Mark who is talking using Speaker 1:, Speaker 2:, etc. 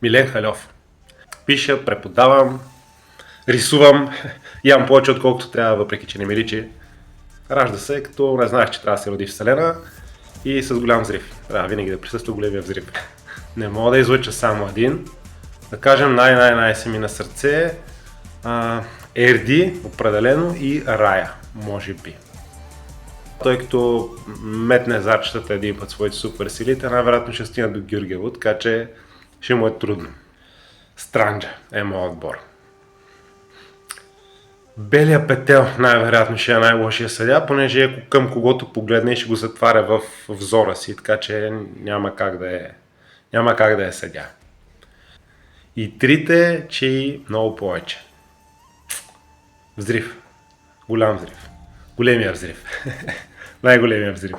Speaker 1: Милен Халев. Пиша, преподавам, рисувам, ям повече отколкото трябва, въпреки че не ми личи. Ражда се, като не знаеш, че трябва да се роди в Вселена и с голям взрив. Трябва винаги да присъства големия взрив. Не мога да излъча само един. Да кажем, най си ми на сърце Ерди, определено, и Рая, може би. Тъй като метне зарчетата един път своите супер силите, най-вероятно ще стигна до Гюргево, така че ще му е трудно. Странджа е моят отбор. Белия петел най-вероятно ще е най-лошия съдя, понеже е към когото погледне и ще го затваря в взора си, така че няма как да е съдя. И трите, че и много повече. Взрив. Голям взрив. Големия взрив. Най-големия взрив.